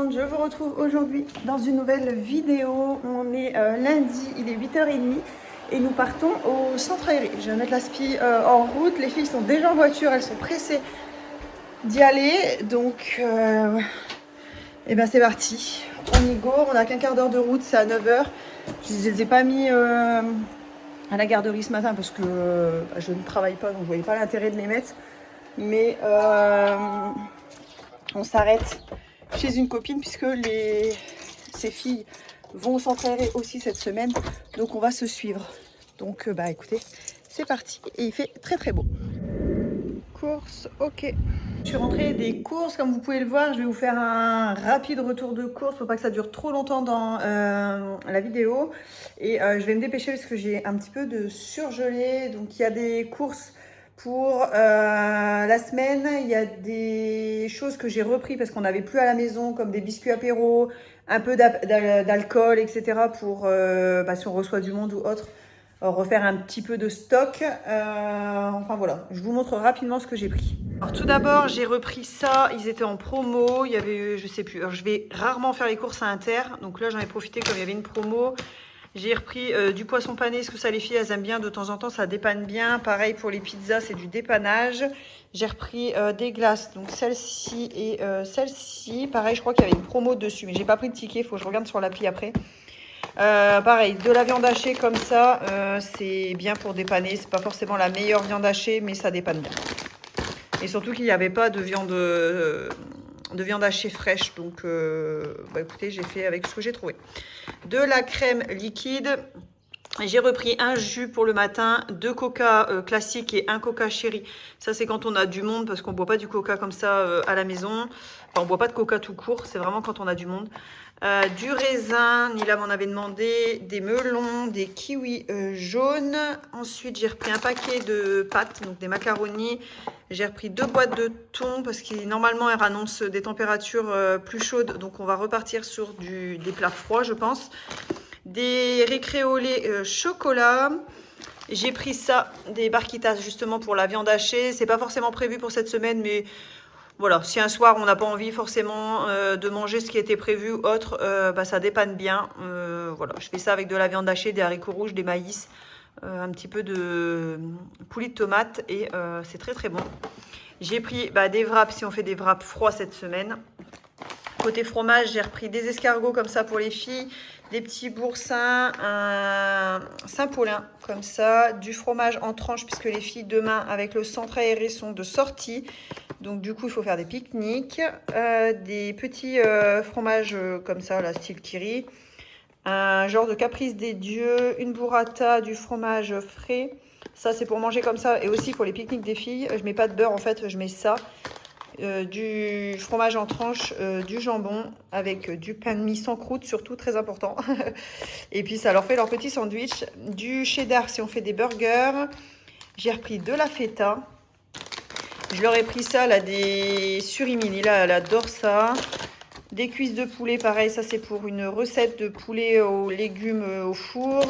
monde, je vous retrouve aujourd'hui dans une nouvelle vidéo. On est lundi, il est 8h30 et nous partons au centre aéré. Je vais mettre la spi en route, les filles sont déjà en voiture, elles sont pressées d'y aller. Donc, et ben c'est parti, on y go, on n'a qu'un quart d'heure de route, c'est à 9h. Je ne les ai pas mis à la garderie ce matin parce que je ne travaille pas, donc je ne voyais pas l'intérêt de les mettre. Mais on s'arrête chez une copine puisque ces filles vont s'entraîner aussi cette semaine, donc on va se suivre. Donc écoutez, c'est parti et il fait très très beau. Course, ok. Je suis rentrée des courses, comme vous pouvez le voir, je vais vous faire un rapide retour de course pour pas que ça dure trop longtemps dans la vidéo. Et je vais me dépêcher parce que j'ai un petit peu de surgelé. Donc il y a des courses pour la semaine, il y a des choses que j'ai repris parce qu'on n'avait plus à la maison, comme des biscuits apéro, un peu d'alcool, etc. pour si on reçoit du monde ou autre, refaire un petit peu de stock. Enfin voilà, je vous montre rapidement ce que j'ai pris. Alors tout d'abord, j'ai repris ça, ils étaient en promo, il y avait, je sais plus, alors je vais rarement faire les courses à Inter, donc là j'en ai profité comme il y avait une promo. J'ai repris du poisson pané, parce que ça les filles elles aiment bien, de temps en temps ça dépanne bien. Pareil pour les pizzas, c'est du dépannage. J'ai repris des glaces, donc celle-ci et celle-ci. Pareil, je crois qu'il y avait une promo dessus, mais j'ai pas pris de ticket, il faut que je regarde sur l'appli après. Pareil, de la viande hachée comme ça, c'est bien pour dépanner. C'est pas forcément la meilleure viande hachée, mais ça dépanne bien. Et surtout qu'il n'y avait pas de viande hachée fraîche, donc écoutez, j'ai fait avec ce que j'ai trouvé. De la crème liquide, j'ai repris un jus pour le matin, 2 coca classiques et un coca chéri. Ça c'est quand on a du monde, parce qu'on ne boit pas du coca comme ça à la maison. Enfin, on ne boit pas de coca tout court, c'est vraiment quand on a du monde. Du raisin, Nila m'en avait demandé, des melons, des kiwis jaunes. Ensuite, j'ai repris un paquet de pâtes, donc des macaronis. J'ai repris 2 boîtes de thon parce que normalement, elle annonce des températures plus chaudes. Donc, on va repartir sur des plats froids, je pense. Des récréolés chocolat. J'ai pris ça, des barquitas justement pour la viande hachée. C'est pas forcément prévu pour cette semaine, mais... Voilà, si un soir on n'a pas envie forcément de manger ce qui était prévu ou autre, ça dépanne bien. Voilà, je fais ça avec de la viande hachée, des haricots rouges, des maïs, un petit peu de coulis de tomates et c'est très très bon. J'ai pris des wraps si on fait des wraps froids cette semaine. Côté fromage, j'ai repris des escargots comme ça pour les filles, des petits boursins, un Saint-Paulin comme ça, du fromage en tranches puisque les filles demain avec le centre aéré sont de sortie. Donc du coup, il faut faire des pique-niques, des petits fromages comme ça, là, style Kiri, un genre de caprice des dieux, une burrata, du fromage frais. Ça, c'est pour manger comme ça et aussi pour les pique-niques des filles. Je mets pas de beurre en fait, je mets ça. Du fromage en tranches, du jambon avec du pain de mie sans croûte, surtout très important. Et puis ça leur fait leur petit sandwich. Du cheddar si on fait des burgers. J'ai repris de la feta. Je leur ai pris ça, là, des surimi. Là, elle adore ça. Des cuisses de poulet, pareil, ça c'est pour une recette de poulet aux légumes au four.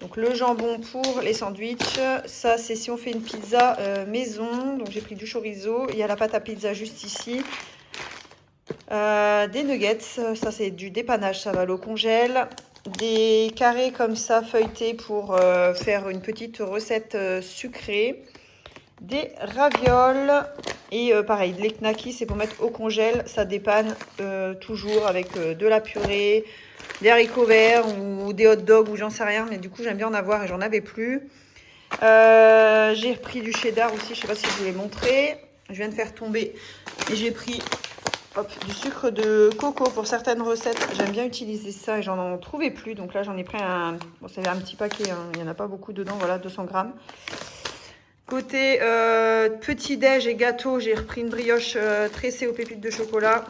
Donc le jambon pour les sandwichs. Ça c'est si on fait une pizza maison. Donc j'ai pris du chorizo. Il y a la pâte à pizza juste ici. Des nuggets, ça c'est du dépannage, ça va au congèle. Des carrés comme ça feuilletés pour faire une petite recette sucrée. Des ravioles et pareil, les knackis, c'est pour mettre au congèle, ça dépanne toujours avec de la purée, des haricots verts ou des hot dogs ou j'en sais rien, mais du coup j'aime bien en avoir et j'en avais plus. J'ai repris du cheddar aussi, je sais pas si je vous l'ai montré, je viens de faire tomber et j'ai pris du sucre de coco pour certaines recettes, j'aime bien utiliser ça et j'en trouvais plus, donc là j'en ai pris un, bon c'est un petit paquet, hein. Il n'y en a pas beaucoup dedans, voilà 200 grammes. Côté petit-déj et gâteau, j'ai repris une brioche tressée aux pépites de chocolat.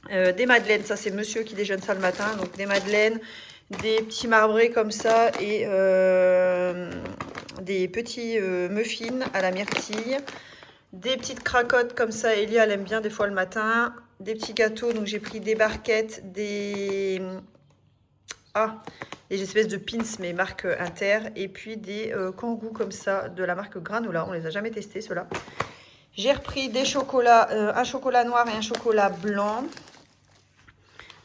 Des madeleines, ça c'est monsieur qui déjeune ça le matin. Donc des madeleines, des petits marbrés comme ça et des petits muffins à la myrtille. Des petites cracottes comme ça, Elia elle aime bien des fois le matin. Des petits gâteaux, donc j'ai pris des barquettes, des espèces de pins mais marque Inter et puis des kangous comme ça de la marque Granola, on les a jamais testés ceux-là. J'ai repris des chocolats, un chocolat noir et un chocolat blanc.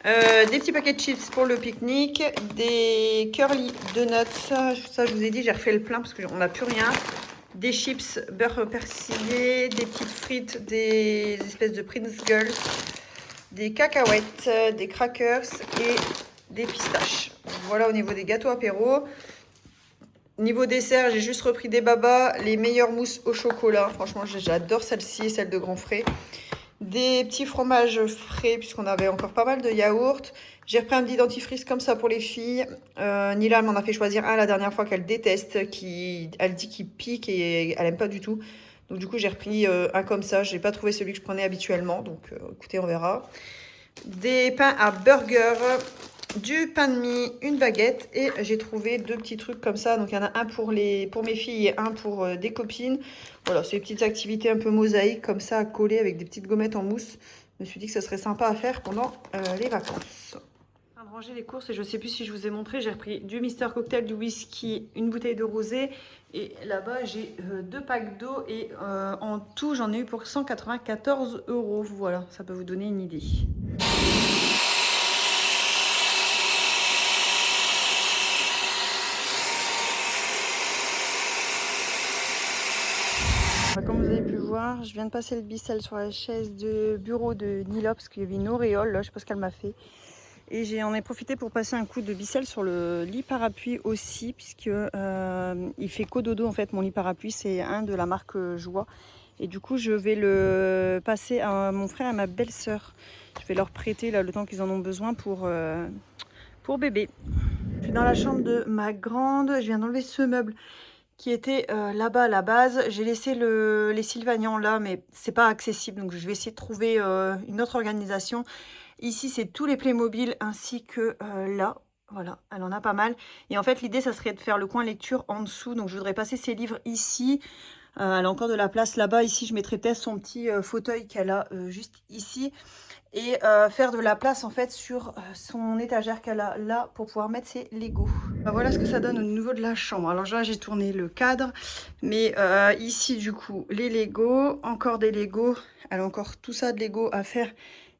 Des petits paquets de chips pour le pique-nique, des curly donuts, ça je vous ai dit, j'ai refait le plein parce qu'on n'a plus rien. Des chips beurre persillé, des petites frites, des espèces de Pringles, des cacahuètes, des crackers et des pistaches. Voilà au niveau des gâteaux apéro. Niveau dessert, j'ai juste repris des babas, les meilleures mousses au chocolat. Franchement, j'adore celle-ci, celle de Grand Frais. Des petits fromages frais, puisqu'on avait encore pas mal de yaourts. J'ai repris un petit dentifrice comme ça pour les filles. Nila m'en a fait choisir un la dernière fois qu'elle déteste. Elle dit qu'il pique et elle aime pas du tout. Donc du coup, j'ai repris un comme ça. Je n'ai pas trouvé celui que je prenais habituellement. Donc écoutez, on verra. Des pains à burger, du pain de mie, une baguette. Et j'ai trouvé 2 petits trucs comme ça. Donc il y en a un pour mes filles et un pour des copines. Voilà, c'est des petites activités un peu mosaïques comme ça à coller avec des petites gommettes en mousse. Je me suis dit que ça serait sympa à faire pendant les vacances. De ranger les courses et je ne sais plus si je vous ai montré, j'ai repris du Mister Cocktail, du whisky, une bouteille de rosé et là-bas j'ai 2 packs d'eau et en tout j'en ai eu pour 194 €. Voilà, ça peut vous donner une idée. Comme vous avez pu voir, je viens de passer le Bissell sur la chaise de bureau de Nila parce qu'il y avait une auréole, là, je sais pas ce qu'elle m'a fait. Et j'en ai profité pour passer un coup de Bissell sur le lit parapluie aussi, puisque il fait cododo en fait. Mon lit parapluie, c'est un de la marque Joie. Et du coup, je vais le passer à mon frère et à ma belle-sœur. Je vais leur prêter là, le temps qu'ils en ont besoin pour bébé. Je suis dans la chambre de ma grande. Je viens d'enlever ce meuble qui était là-bas à la base. J'ai laissé les Sylvanians là, mais c'est pas accessible. Donc je vais essayer de trouver une autre organisation. Ici, c'est tous les Playmobil ainsi que là. Voilà, elle en a pas mal. Et en fait, l'idée, ça serait de faire le coin lecture en dessous. Donc je voudrais passer ses livres ici. Elle a encore de la place là-bas. Ici, je mettrai peut-être son petit fauteuil qu'elle a juste ici. Et faire de la place en fait sur son étagère qu'elle a là pour pouvoir mettre ses Lego. Bah, voilà ce que ça donne au niveau de la chambre. Alors là j'ai tourné le cadre, mais ici du coup les Lego, encore des Lego. Elle a encore tout ça de Lego à faire.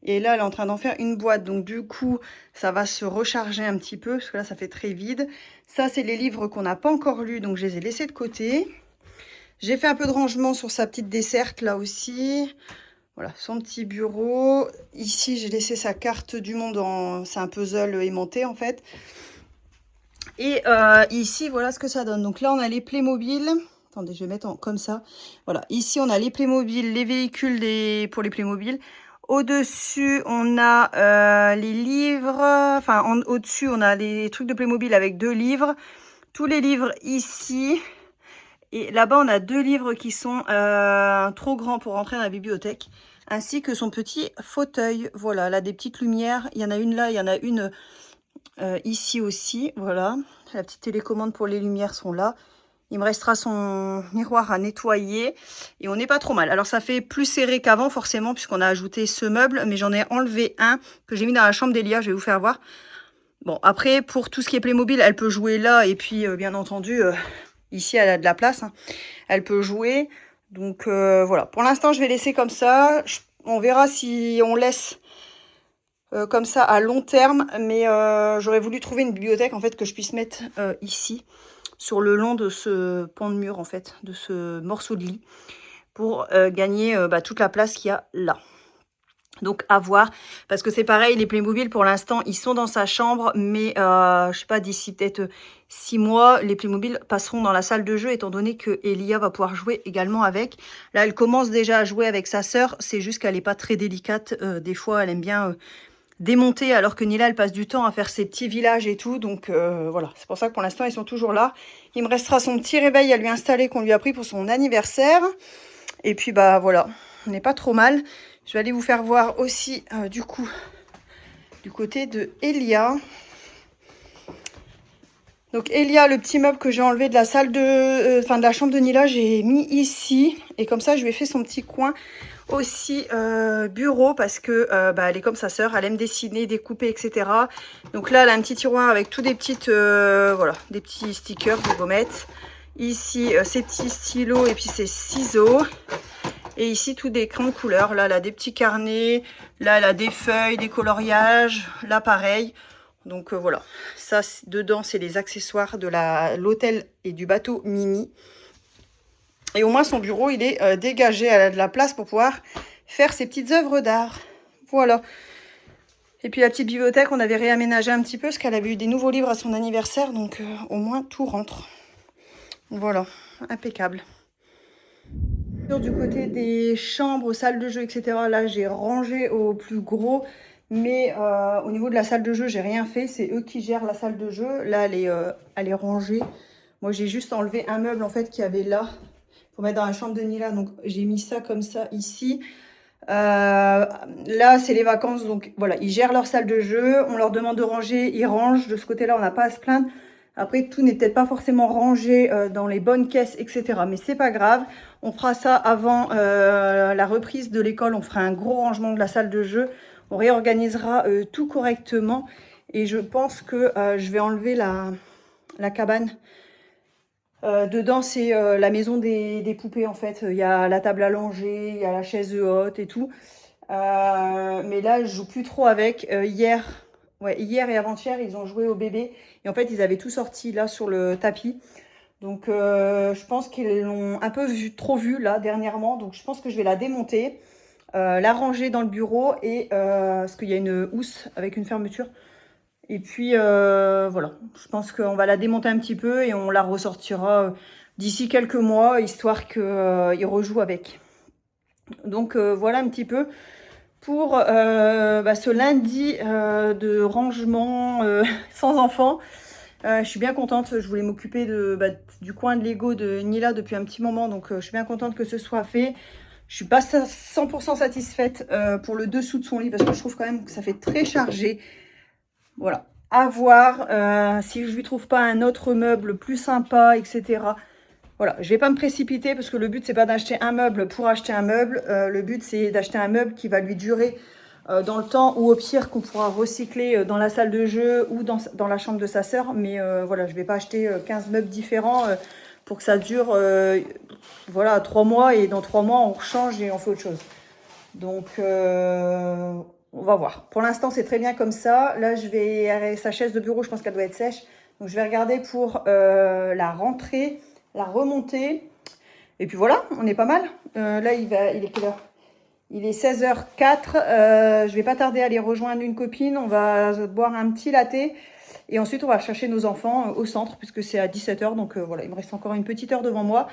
Et là elle est en train d'en faire une boîte, donc du coup ça va se recharger un petit peu parce que là ça fait très vide. Ça c'est les livres qu'on n'a pas encore lus, donc je les ai laissés de côté. J'ai fait un peu de rangement sur sa petite desserte là aussi. Voilà, son petit bureau. Ici, j'ai laissé sa carte du monde. C'est un puzzle aimanté, en fait. Et ici, voilà ce que ça donne. Donc là, on a les Playmobil. Attendez, je vais mettre comme ça. Voilà, ici, on a les Playmobil, les véhicules pour les Playmobil. Au-dessus, on a les livres. Enfin, au-dessus, on a les trucs de Playmobil avec 2 livres. Tous les livres ici. Et là-bas, on a 2 livres qui sont trop grands pour rentrer dans la bibliothèque, ainsi que son petit fauteuil. Voilà, là, des petites lumières. Il y en a une là, il y en a une ici aussi. Voilà, la petite télécommande pour les lumières sont là. Il me restera son miroir à nettoyer et on n'est pas trop mal. Alors, ça fait plus serré qu'avant, forcément, puisqu'on a ajouté ce meuble, mais j'en ai enlevé un que j'ai mis dans la chambre d'Elia. Je vais vous faire voir. Bon, après, pour tout ce qui est Playmobil, elle peut jouer là et puis, bien entendu... Ici, elle a de la place, hein. Elle peut jouer. Donc, voilà. Pour l'instant, je vais laisser comme ça. On verra si on laisse comme ça à long terme. Mais j'aurais voulu trouver une bibliothèque, en fait, que je puisse mettre ici, sur le long de ce pan de mur, en fait, de ce morceau de lit, pour gagner toute la place qu'il y a là. Donc à voir, parce que c'est pareil, les Playmobil pour l'instant ils sont dans sa chambre, mais je sais pas, d'ici peut-être 6 mois, les Playmobil passeront dans la salle de jeu, étant donné que Elia va pouvoir jouer également avec. Là elle commence déjà à jouer avec sa sœur, c'est juste qu'elle n'est pas très délicate, des fois elle aime bien démonter, alors que Nila elle passe du temps à faire ses petits villages et tout, donc voilà, c'est pour ça que pour l'instant ils sont toujours là. Il me restera son petit réveil à lui installer qu'on lui a pris pour son anniversaire, et puis bah voilà, on n'est pas trop mal. Je vais aller vous faire voir aussi, du coup, du côté de Elia. Donc Elia, le petit meuble que j'ai enlevé de la salle de la chambre de Nila, j'ai mis ici. Et comme ça, je lui ai fait son petit coin aussi bureau, parce que elle est comme sa sœur, elle aime dessiner, découper, etc. Donc là, elle a un petit tiroir avec tous des petites, des petits stickers, des gommettes. Ici, ses petits stylos et puis ses ciseaux. Et ici, tout des crayons de couleur. Là, elle a des petits carnets. Là, elle a des feuilles, des coloriages. Là, pareil. Donc, voilà. Ça, dedans, c'est les accessoires de l'hôtel et du bateau Mini. Et au moins, son bureau, il est dégagé. Elle a de la place pour pouvoir faire ses petites œuvres d'art. Voilà. Et puis, la petite bibliothèque, on avait réaménagé un petit peu parce qu'elle avait eu des nouveaux livres à son anniversaire. Donc, au moins, tout rentre. Voilà. Impeccable. Du côté des chambres, salles de jeu, etc. Là, j'ai rangé au plus gros. Mais au niveau de la salle de jeu, j'ai rien fait. C'est eux qui gèrent la salle de jeu. Là, elle est rangée. Moi, j'ai juste enlevé un meuble en fait qu'il y avait là pour mettre dans la chambre de Nila. Donc, j'ai mis ça comme ça ici. Là, c'est les vacances. Donc, voilà, ils gèrent leur salle de jeu. On leur demande de ranger. Ils rangent. De ce côté-là, on n'a pas à se plaindre. Après, tout n'est peut-être pas forcément rangé dans les bonnes caisses, etc. Mais c'est pas grave. On fera ça avant la reprise de l'école. On fera un gros rangement de la salle de jeu. On réorganisera tout correctement. Et je pense que je vais enlever la cabane. Dedans, c'est la maison des poupées, en fait. Il y a la table à langer, il y a la chaise haute et tout. Mais là, je joue plus trop avec. Hier et avant-hier, ils ont joué au bébé. Et en fait, ils avaient tout sorti là sur le tapis. Donc, je pense qu'ils l'ont un peu trop vu là dernièrement. Donc, je pense que je vais la démonter, la ranger dans le bureau. Et parce qu'il y a une housse avec une fermeture. Et puis, voilà. Je pense qu'on va la démonter un petit peu et on la ressortira d'ici quelques mois, histoire qu'ils rejouent avec. Donc, voilà un petit peu pour ce lundi de rangement sans enfants. Je suis bien contente. Je voulais m'occuper du coin de Lego de Nila depuis un petit moment. Donc, je suis bien contente que ce soit fait. Je suis pas 100% satisfaite pour le dessous de son lit parce que je trouve quand même que ça fait très chargé. Voilà. À voir si je lui trouve pas un autre meuble plus sympa, etc. Voilà, je vais pas me précipiter parce que le but c'est pas d'acheter un meuble pour acheter un meuble. Le but c'est d'acheter un meuble qui va lui durer dans le temps ou au pire qu'on pourra recycler dans la salle de jeu ou dans la chambre de sa sœur. Mais voilà, je vais pas acheter 15 meubles différents pour que ça dure voilà 3 mois et dans 3 mois on change et on fait autre chose. Donc on va voir. Pour l'instant c'est très bien comme ça. Là je vais sa chaise de bureau, je pense qu'elle doit être sèche. Donc je vais regarder pour la rentrée, la remonter. Et puis voilà, on est pas mal. Là, il est quelle heure? Il est 16h04. Je vais pas tarder à aller rejoindre une copine. On va boire un petit latte. Et ensuite, on va chercher nos enfants au centre, puisque c'est à 17h. Donc voilà, il me reste encore une petite heure devant moi.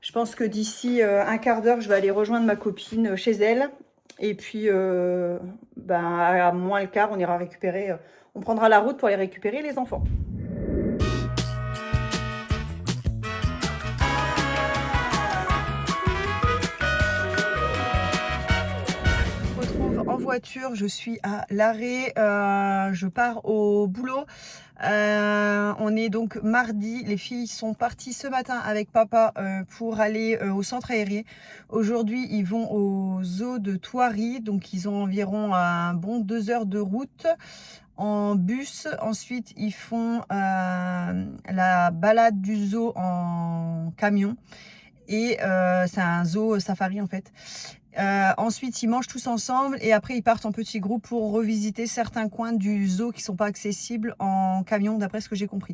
Je pense que d'ici un quart d'heure, je vais aller rejoindre ma copine chez elle. Et puis, à moins le quart, on ira récupérer. On prendra la route pour aller récupérer les enfants. En voiture, je suis à l'arrêt, je pars au boulot. On est donc mardi, les filles sont parties ce matin avec papa pour aller au centre aéré. Aujourd'hui, ils vont au zoo de Thoiry, donc ils ont environ un bon 2 heures de route en bus. Ensuite, ils font la balade du zoo en camion. Et c'est un zoo safari en fait. Ensuite, ils mangent tous ensemble et après, ils partent en petits groupes pour revisiter certains coins du zoo qui ne sont pas accessibles en camion, d'après ce que j'ai compris.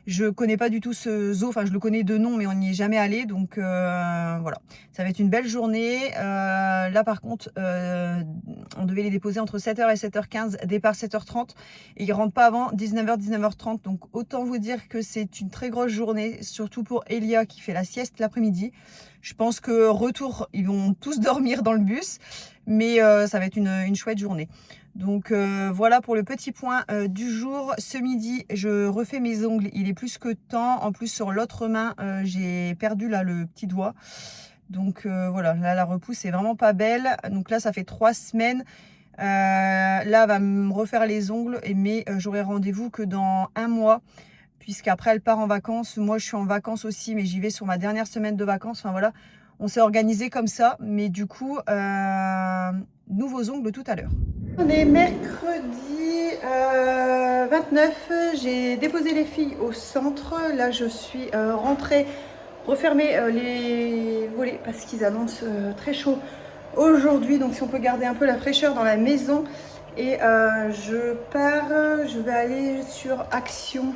Je connais pas du tout ce zoo, enfin je le connais de nom, mais on n'y est jamais allé, donc voilà. Ça va être une belle journée. Là par contre, on devait les déposer entre 7h et 7h15, départ 7h30, et ils rentrent pas avant 19h, 19h30, donc autant vous dire que c'est une très grosse journée, surtout pour Elia qui fait la sieste l'après-midi. Je pense que retour, ils vont tous dormir dans le bus, mais ça va être une chouette journée. Donc voilà pour le petit point du jour. Ce midi, je refais mes ongles. Il est plus que temps. En plus, sur l'autre main, j'ai perdu là le petit doigt. Donc voilà, là la repousse est vraiment pas belle. Donc là, ça fait 3 semaines. Là, elle va me refaire les ongles, mais j'aurai rendez-vous que dans 1 mois. Puisqu'après, elle part en vacances. Moi, je suis en vacances aussi, mais j'y vais sur ma dernière semaine de vacances. Enfin voilà, on s'est organisé comme ça. Mais du coup, nouveaux ongles tout à l'heure. On est mercredi 29, j'ai déposé les filles au centre. Là, je suis rentrée refermer les volets parce qu'ils annoncent très chaud aujourd'hui. Donc si on peut garder un peu la fraîcheur dans la maison. Et je vais aller sur Action,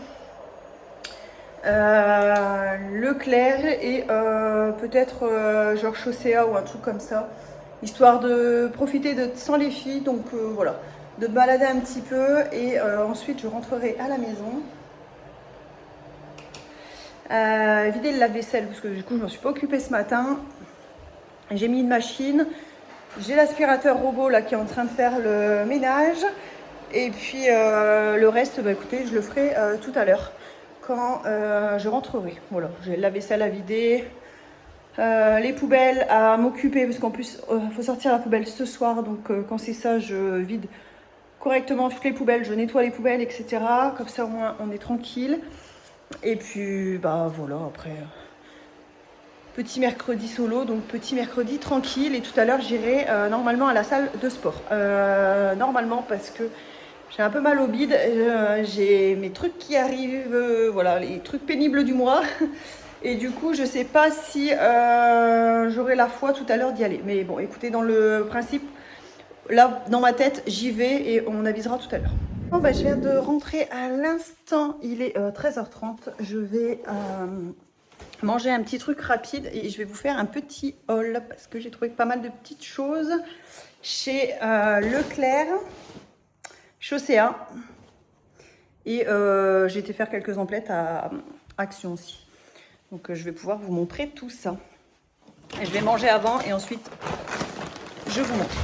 Leclerc et peut-être genre Chaussea ou un truc comme ça, histoire de profiter de sans les filles. Donc voilà, de me balader un petit peu et ensuite je rentrerai à la maison. Vider le lave-vaisselle parce que du coup je ne m'en suis pas occupée ce matin. J'ai mis une machine. J'ai l'aspirateur robot là qui est en train de faire le ménage. Et puis le reste, bah, écoutez, je le ferai tout à l'heure quand je rentrerai. Voilà, j'ai la vaisselle à vider, les poubelles à m'occuper parce qu'en plus, il faut sortir la poubelle ce soir. Donc quand c'est ça, je vide correctement toutes les poubelles, je nettoie les poubelles, etc. Comme ça, au moins, on est tranquille. Et puis, bah voilà, après... petit mercredi solo, donc petit mercredi tranquille. Et tout à l'heure, j'irai normalement à la salle de sport. Normalement, parce que j'ai un peu mal au bide. J'ai mes trucs qui arrivent, voilà, les trucs pénibles du mois. Et du coup, je sais pas si j'aurai la foi tout à l'heure d'y aller. Mais bon, écoutez, dans le principe, là, dans ma tête, j'y vais et on avisera tout à l'heure. Bon, bah, je viens de rentrer à l'instant. Il est 13h30. Je vais... manger un petit truc rapide et je vais vous faire un petit haul parce que j'ai trouvé pas mal de petites choses chez Leclerc, Chaussea et j'ai été faire quelques emplettes à Action aussi. Donc je vais pouvoir vous montrer tout ça. Et je vais manger avant et ensuite je vous montre.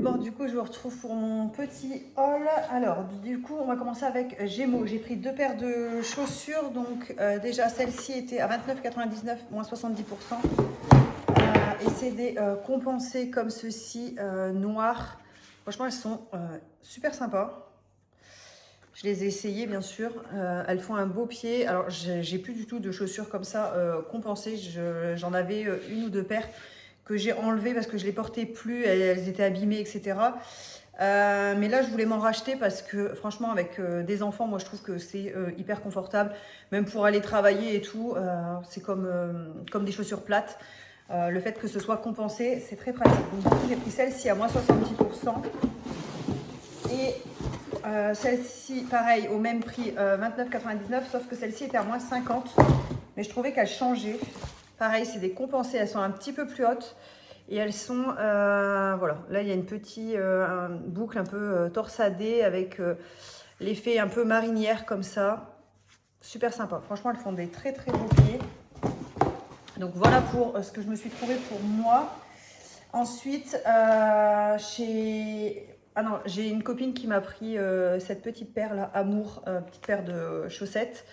Bon, du coup, je vous retrouve pour mon petit haul. Alors, du coup, on va commencer avec Gémeaux. J'ai pris 2 paires de chaussures. Donc, déjà, celle-ci était à 29,99, moins 70%. Et c'est des compensés comme ceci, noirs. Franchement, elles sont super sympas. Je les ai essayées, bien sûr. Elles font un beau pied. Alors, j'ai plus du tout de chaussures comme ça compensées. J'en avais 1 ou 2 paires que j'ai enlevées parce que je les portais plus. Elles étaient abîmées, etc. Mais là, je voulais m'en racheter parce que, franchement, avec des enfants, moi, je trouve que c'est hyper confortable. Même pour aller travailler et tout, c'est comme des chaussures plates. Le fait que ce soit compensé, c'est très pratique. Donc, du coup, j'ai pris celle-ci à moins 70%. Et celle-ci, pareil, au même prix, 29,99, sauf que celle-ci était à moins 50. Mais je trouvais qu'elle changeait. Pareil, c'est des compensées, elles sont un petit peu plus hautes. Et elles sont, voilà, là il y a une petite boucle un peu torsadée avec l'effet un peu marinière comme ça. Super sympa. Franchement, elles font des très très beaux pieds. Donc voilà pour ce que je me suis trouvé pour moi. Ensuite, j'ai une copine qui m'a pris cette petite paire là, Amour, petite paire de chaussettes.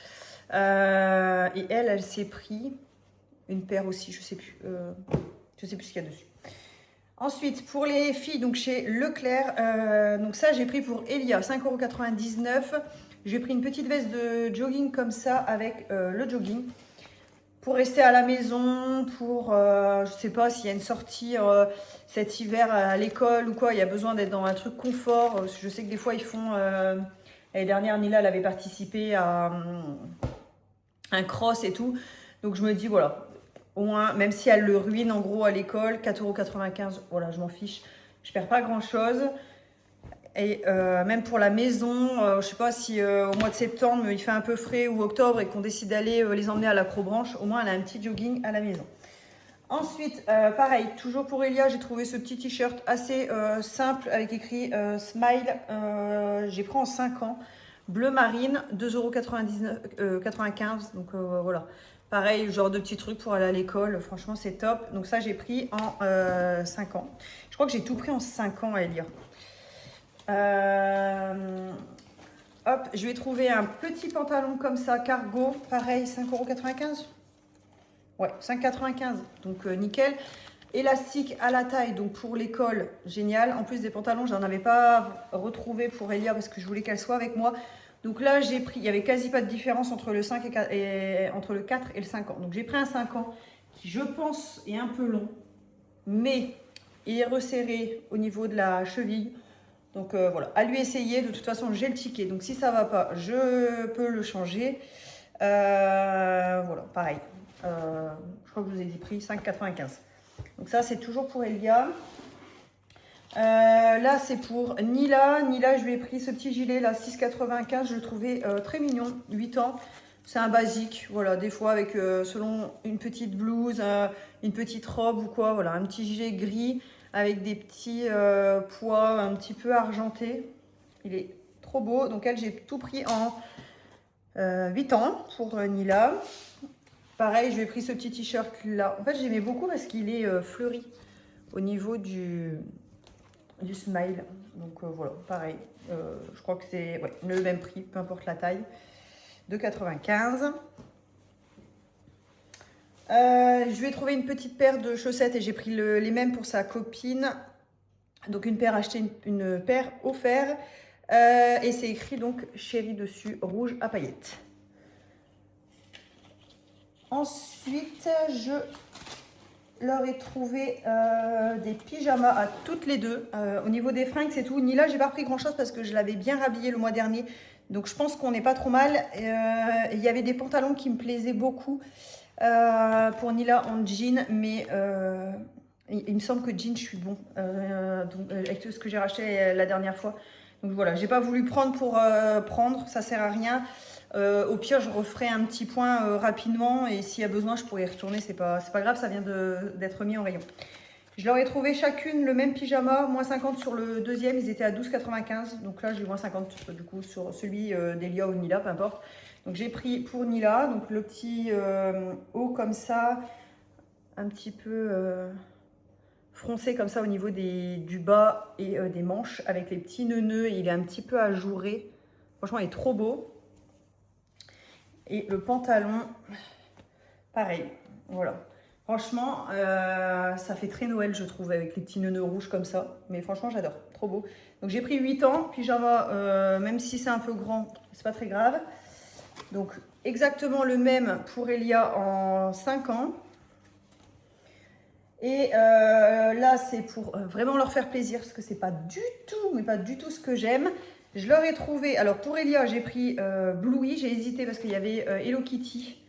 Et elle s'est pris une paire aussi, je sais plus ce qu'il y a dessus. Ensuite, pour les filles, donc chez Leclerc, donc ça j'ai pris pour Elia, 5,99 €. J'ai pris une petite veste de jogging comme ça avec le jogging. Pour rester à la maison, pour, je sais pas s'il y a une sortie cet hiver à l'école ou quoi, il y a besoin d'être dans un truc confort. Je sais que des fois, elles L'année dernière, Nila, elle avait participé à un cross et tout. Donc je me dis, voilà, au moins, même si elle le ruine en gros à l'école, 4,95 €, voilà, je m'en fiche. Je perds pas grand-chose. Et même pour la maison, je sais pas si au mois de septembre, il fait un peu frais ou octobre et qu'on décide d'aller les emmener à l'acrobranche, au moins elle a un petit jogging à la maison. Ensuite, pareil, toujours pour Elia, j'ai trouvé ce petit t-shirt assez simple avec écrit Smile. J'ai pris en 5 ans. Bleu marine, 2,95 €. Donc voilà. Pareil, genre de petits trucs pour aller à l'école. Franchement, c'est top. Donc ça, j'ai pris en 5 ans. Je crois que j'ai tout pris en 5 ans, Elia. Hop, je vais trouver un petit pantalon comme ça, cargo. Pareil, 5,95 €. Ouais, 5,95 €, donc nickel. Élastique à la taille, donc pour l'école, génial. En plus des pantalons, je n'en avais pas retrouvé pour Elia parce que je voulais qu'elle soit avec moi. Donc là, j'ai pris, il n'y avait quasi pas de différence entre le 5 et entre le 4 et le 5 ans. Donc j'ai pris un 5 ans qui, je pense, est un peu long, mais il est resserré au niveau de la cheville. Donc voilà, à lui essayer. De toute façon, j'ai le ticket. Donc si ça ne va pas, je peux le changer. Voilà, pareil. Je crois que je vous ai dit prix 5,95 €. Donc ça, c'est toujours pour Elia. Là, c'est pour Nila. Nila, je lui ai pris ce petit gilet là, 6,95 €. Je le trouvais très mignon, 8 ans. C'est un basique, voilà, des fois avec, selon une petite blouse, une petite robe ou quoi, voilà, un petit gilet gris avec des petits pois un petit peu argentés. Il est trop beau. Donc elle, j'ai tout pris en 8 ans pour Nila. Pareil, je lui ai pris ce petit t-shirt là. En fait, j'aimais beaucoup parce qu'il est fleuri au niveau du smile. Donc voilà, pareil. Je crois que c'est le même prix, peu importe la taille. 2,95 €. Je lui ai trouvé une petite paire de chaussettes et j'ai pris les mêmes pour sa copine. Donc une paire achetée, une paire offerte. Et c'est écrit donc chérie dessus, rouge à paillettes. Ensuite, je leur ai trouvé des pyjamas à toutes les deux. Au niveau des fringues, c'est tout. Nila, j'ai pas pris grand chose parce que je l'avais bien rhabillée le mois dernier. Donc je pense qu'on n'est pas trop mal. Il y avait des pantalons qui me plaisaient beaucoup pour Nila en jean, mais il me semble que jean, je suis bon. Donc, avec tout ce que j'ai racheté la dernière fois. Donc voilà, j'ai pas voulu prendre pour prendre, ça sert à rien. Au pire, je referai un petit point rapidement et s'il y a besoin, je pourrais y retourner. C'est pas grave, ça vient d'être mis en rayon. Je leur ai trouvé chacune le même pyjama, moins 50 sur le deuxième, ils étaient à 12,95 €. Donc là, j'ai moins 50 du coup sur celui d'Elia ou Nila, peu importe. Donc j'ai pris pour Nila, donc le petit haut comme ça, un petit peu froncé comme ça au niveau du bas et des manches avec les petits nœuds. Il est un petit peu ajouré. Franchement, il est trop beau. Et le pantalon, pareil, voilà. Franchement, ça fait très Noël, je trouve, avec les petits nœuds rouges comme ça. Mais franchement, j'adore, trop beau. Donc j'ai pris 8 ans, pyjama, même si c'est un peu grand, c'est pas très grave. Donc exactement le même pour Elia en 5 ans. Et là, c'est pour vraiment leur faire plaisir, parce que c'est pas du tout, mais pas du tout ce que j'aime. Je leur ai trouvé, alors pour Elia, j'ai pris Bluey, j'ai hésité parce qu'il y avait Hello Kitty,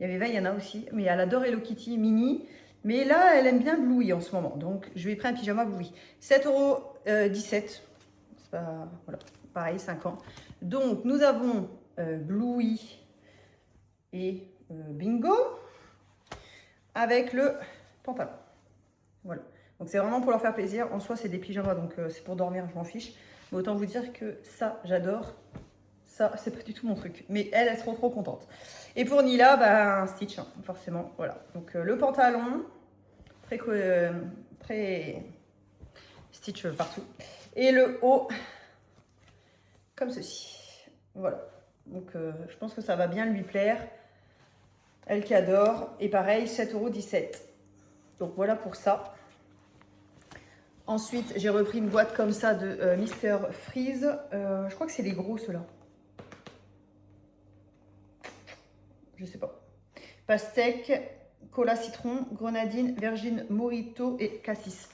il y avait Vaiana aussi, mais elle adore Hello Kitty mini, mais là, elle aime bien Bluey en ce moment, donc je lui ai pris un pyjama Bluey. 7,17 €, voilà, pareil, 5 ans. Donc, nous avons Bluey et Bingo avec le pantalon. Voilà, donc c'est vraiment pour leur faire plaisir. En soi, c'est des pyjamas, donc c'est pour dormir, je m'en fiche. Mais autant vous dire que ça, j'adore. Ça, c'est pas du tout mon truc. Mais elle, elle sera trop contente. Et pour Nila, bah, un Stitch, hein, forcément. Voilà, donc le pantalon, très Stitch partout. Et le haut, comme ceci. Voilà, donc je pense que ça va bien lui plaire. Elle qui adore. Et pareil, 7,17 €. Donc voilà pour ça. Ensuite, j'ai repris une boîte comme ça de Mister Freeze. Je crois que c'est les gros, ceux-là. Je sais pas. Pastèque, cola citron, grenadine, vergine, mojito et cassis.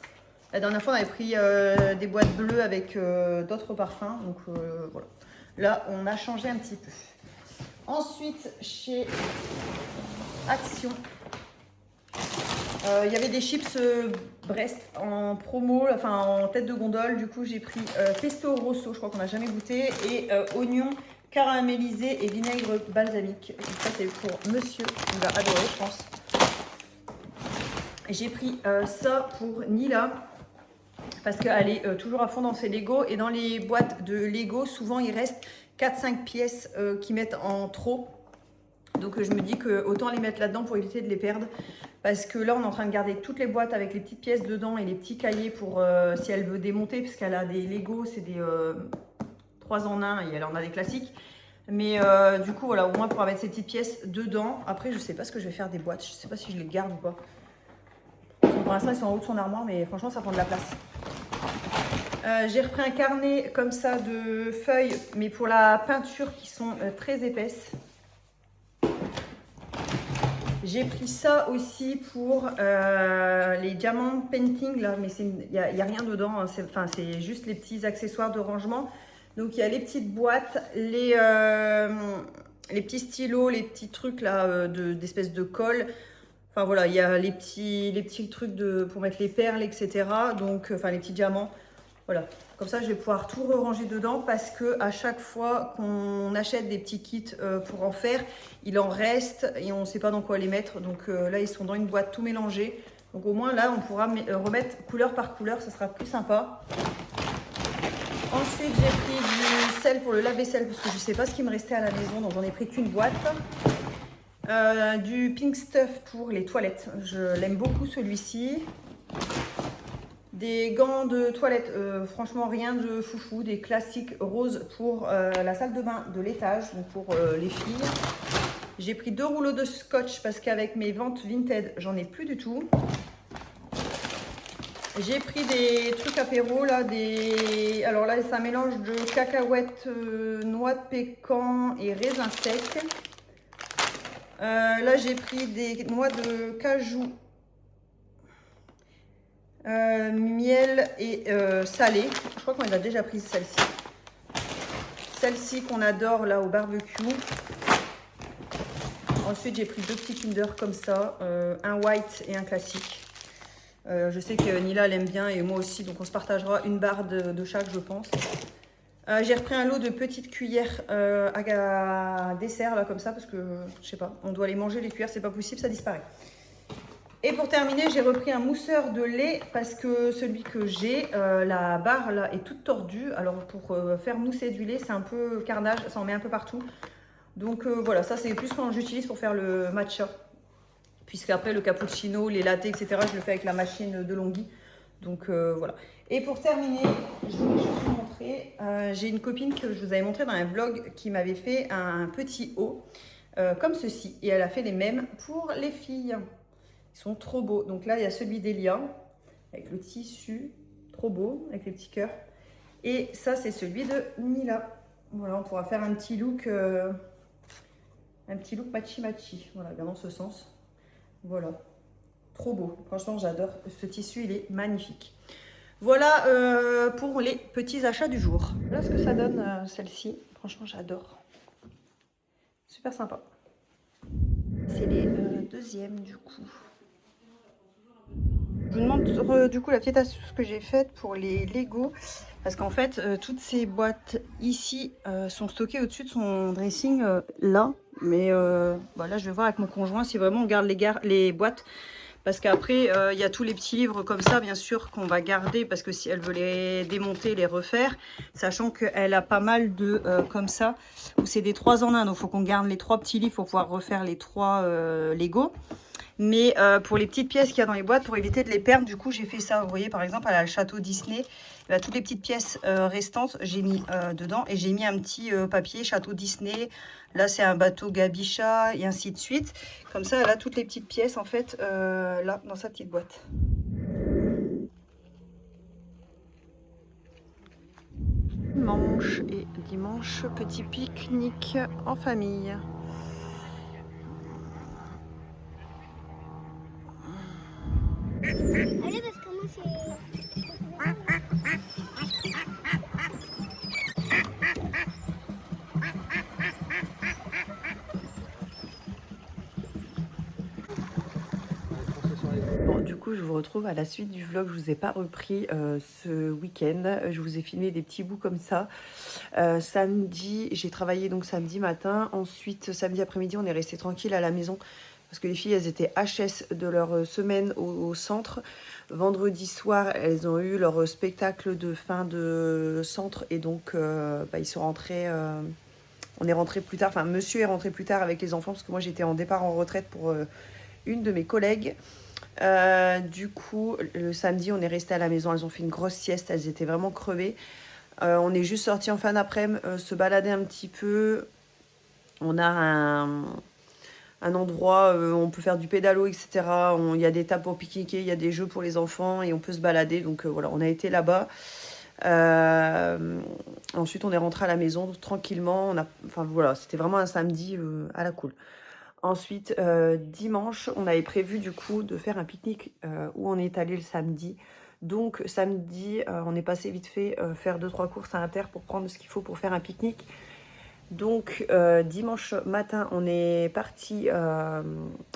La dernière fois, on avait pris des boîtes bleues avec d'autres parfums. Donc voilà. Là, on a changé un petit peu. Ensuite, chez Action, il y avait des chips Brest en promo, enfin en tête de gondole. Du coup, j'ai pris pesto rosso, je crois qu'on n'a jamais goûté, et oignon caramélisé et vinaigre balsamique. Donc ça, c'est pour monsieur, il va adorer, je pense. J'ai pris ça pour Nila, parce qu'elle est toujours à fond dans ses Lego. Et dans les boîtes de Lego, souvent, il reste 4-5 pièces qui mettent en trop. Donc je me dis que autant les mettre là-dedans pour éviter de les perdre. Parce que là, on est en train de garder toutes les boîtes avec les petites pièces dedans et les petits cahiers pour si elle veut démonter. Parce qu'elle a des Lego, c'est des 3 en 1 et elle en a des classiques. Mais du coup, voilà, au moins pour mettre ces petites pièces dedans. Après, je sais pas ce que je vais faire des boîtes. Je sais pas si je les garde ou pas. Pour l'instant, ils sont en haut de son armoire, mais franchement, ça prend de la place. J'ai repris un carnet comme ça de feuilles, mais pour la peinture qui sont très épaisses. J'ai pris ça aussi pour les diamants painting, là, mais il n'y a rien dedans, hein, c'est juste les petits accessoires de rangement. Donc il y a les petites boîtes, les petits stylos, les petits trucs là d'espèces de colle. Enfin voilà, il y a les petits trucs pour mettre les perles, etc. Donc, enfin les petits diamants. Voilà, comme ça je vais pouvoir tout ranger dedans parce que à chaque fois qu'on achète des petits kits pour en faire, il en reste et on ne sait pas dans quoi les mettre. Donc là, ils sont dans une boîte tout mélangée. Donc au moins là, on pourra remettre couleur par couleur, ça sera plus sympa. Ensuite, j'ai pris du sel pour le lave-vaisselle parce que je ne sais pas ce qui me restait à la maison, donc j'en ai pris qu'une boîte. Du pink stuff pour les toilettes, je l'aime beaucoup celui-ci. Des gants de toilette, franchement rien de foufou, des classiques roses pour la salle de bain de l'étage, donc pour les filles. J'ai pris 2 rouleaux de scotch parce qu'avec mes ventes Vinted, j'en ai plus du tout. J'ai pris des trucs apéro là, alors là c'est un mélange de cacahuètes, noix de pécan et raisins secs. Là j'ai pris des noix de cajou, miel et salé. Je crois qu'on a déjà pris celle-ci. Celle-ci qu'on adore là au barbecue. Ensuite j'ai pris 2 petits Kinder comme ça, un white et un classique. Je sais que Nila l'aime bien et moi aussi, donc on se partagera une barre de chaque, je pense. J'ai repris un lot de petites cuillères à dessert là comme ça parce que je sais pas, on doit les manger les cuillères, c'est pas possible, ça disparaît. Et pour terminer, j'ai repris un mousseur de lait parce que celui que j'ai, la barre là est toute tordue. Alors pour faire mousser du lait, c'est un peu carnage, ça en met un peu partout. Donc voilà, ça c'est plus quand j'utilise pour faire le matcha. Puisqu'après le cappuccino, les lattés, etc., je le fais avec la machine de Longhi. Donc voilà. Et pour terminer, je voulais juste vous montrer, j'ai une copine que je vous avais montré dans un vlog qui m'avait fait un petit haut comme ceci. Et elle a fait les mêmes pour les filles. Ils sont trop beaux. Donc là, il y a celui d'Elia avec le tissu, trop beau, avec les petits cœurs. Et ça, c'est celui de Nila. Voilà, on pourra faire un petit look matchy-matchy. Voilà, bien dans ce sens. Voilà, trop beau. Franchement, j'adore. Ce tissu, il est magnifique. Voilà pour les petits achats du jour. Voilà ce que ça donne, celle-ci. Franchement, j'adore. Super sympa. C'est les deuxièmes, du coup. Je vous demande du coup la petite astuce que j'ai faite pour les Lego. Parce qu'en fait, toutes ces boîtes ici sont stockées au-dessus de son dressing là. Mais voilà, je vais voir avec mon conjoint si vraiment on garde les boîtes. Parce qu'après, il y a tous les petits livres comme ça, bien sûr, qu'on va garder. Parce que si elle veut les démonter, les refaire. Sachant qu'elle a pas mal de comme ça, où c'est des 3 en 1. Donc il faut qu'on garde les 3 petits livres pour pouvoir refaire les 3 Lego. Mais pour les petites pièces qu'il y a dans les boîtes, pour éviter de les perdre, du coup, j'ai fait ça. Vous voyez, par exemple, elle a le château Disney. Là, toutes les petites pièces restantes, j'ai mis dedans. Et j'ai mis un petit papier château Disney. Là, c'est un bateau Gabicha et ainsi de suite. Comme ça, elle a toutes les petites pièces, en fait, là, dans sa petite boîte. Dimanche et dimanche, petit pique-nique en famille. Allez, parce que moi, c'est... vous retrouve à la suite du vlog. Je vous ai pas repris ce week-end. Je vous ai filmé des petits bouts comme ça. Samedi, j'ai travaillé donc samedi matin. Ensuite, samedi après-midi, on est resté tranquille à la maison parce que les filles, elles étaient HS de leur semaine au centre. Vendredi soir, elles ont eu leur spectacle de fin de centre et donc ils sont rentrés. On est rentré plus tard. Enfin, monsieur est rentré plus tard avec les enfants parce que moi, j'étais en départ en retraite pour une de mes collègues. Du coup, le samedi, on est resté à la maison. Elles ont fait une grosse sieste. Elles étaient vraiment crevées. On est juste sorti en fin d'après-midi, se balader un petit peu. On a un endroit où on peut faire du pédalo, etc. Il y a des tables pour pique-niquer, il y a des jeux pour les enfants et on peut se balader. Donc voilà, on a été là-bas. Ensuite, on est rentré à la maison tranquillement. Enfin voilà, c'était vraiment un samedi à la cool. Ensuite, dimanche, on avait prévu du coup de faire un pique-nique où on est allé le samedi. Donc samedi, on est passé vite fait faire 2-3 courses à Inter pour prendre ce qu'il faut pour faire un pique-nique. Donc dimanche matin, on est parti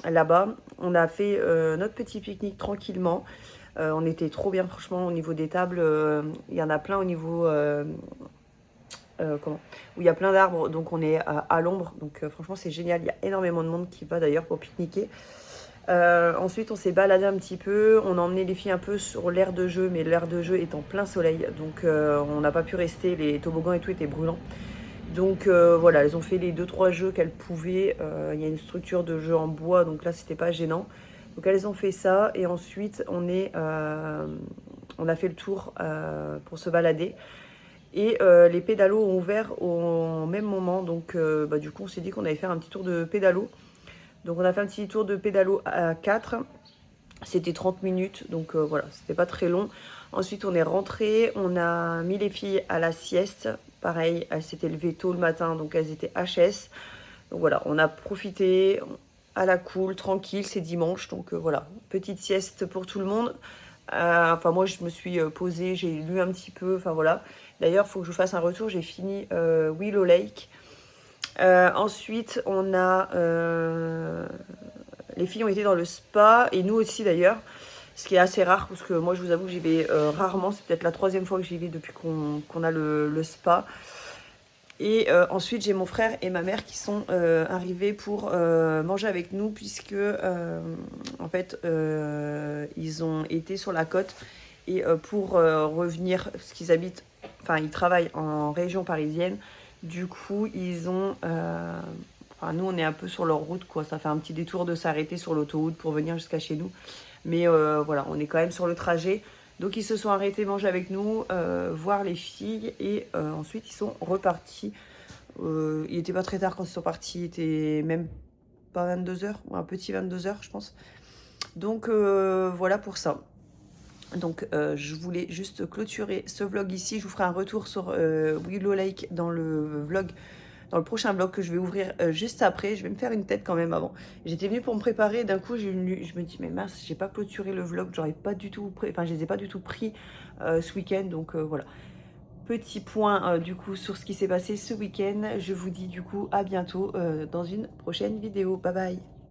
là-bas. On a fait notre petit pique-nique tranquillement. On était trop bien franchement au niveau des tables. Il y en a plein au niveau... où il y a plein d'arbres, donc on est à l'ombre, donc franchement c'est génial, il y a énormément de monde qui va d'ailleurs pour pique-niquer. Ensuite on s'est baladé un petit peu, on a emmené les filles un peu sur l'aire de jeu, mais l'aire de jeu est en plein soleil, donc on n'a pas pu rester, les toboggans et tout étaient brûlants. Donc voilà, elles ont fait les 2-3 jeux qu'elles pouvaient, il y a une structure de jeu en bois, donc là c'était pas gênant. Donc elles ont fait ça, et ensuite on a fait le tour pour se balader. Et les pédalos ont ouvert au même moment, donc du coup on s'est dit qu'on allait faire un petit tour de pédalo. Donc on a fait un petit tour de pédalo à 4, c'était 30 minutes, donc voilà, c'était pas très long. Ensuite on est rentré, on a mis les filles à la sieste, pareil, elles s'étaient levées tôt le matin, donc elles étaient HS. Donc voilà, on a profité à la cool, tranquille, c'est dimanche, donc voilà, petite sieste pour tout le monde. Enfin moi je me suis posée, j'ai lu un petit peu, enfin voilà. D'ailleurs il faut que je vous fasse un retour, j'ai fini Willow Lake. Ensuite on a... les filles ont été dans le spa et nous aussi d'ailleurs. Ce qui est assez rare parce que moi je vous avoue que j'y vais rarement, c'est peut-être la 3e fois que j'y vais depuis qu'on a le spa. Et ensuite j'ai mon frère et ma mère qui sont arrivés pour manger avec nous puisque en fait ils ont été sur la côte et pour revenir, parce qu'ils habitent, enfin ils travaillent en région parisienne, du coup ils ont, enfin nous on est un peu sur leur route quoi, ça fait un petit détour de s'arrêter sur l'autoroute pour venir jusqu'à chez nous, mais voilà on est quand même sur le trajet. Donc ils se sont arrêtés manger avec nous, voir les filles et ensuite ils sont repartis. Il n'était pas très tard quand ils sont partis, il était même pas 22h, ou un petit 22h je pense. Donc voilà pour ça. Donc je voulais juste clôturer ce vlog ici. Je vous ferai un retour sur Willow Lake dans le vlog. Dans le prochain vlog que je vais ouvrir juste après. Je vais me faire une tête quand même avant. J'étais venue pour me préparer. D'un coup, je me dis, mais mince, j'ai pas clôturé le vlog. J'aurais pas du tout enfin, je les ai pas du tout pris ce week-end. Donc voilà. Petit point du coup sur ce qui s'est passé ce week-end. Je vous dis du coup à bientôt dans une prochaine vidéo. Bye bye.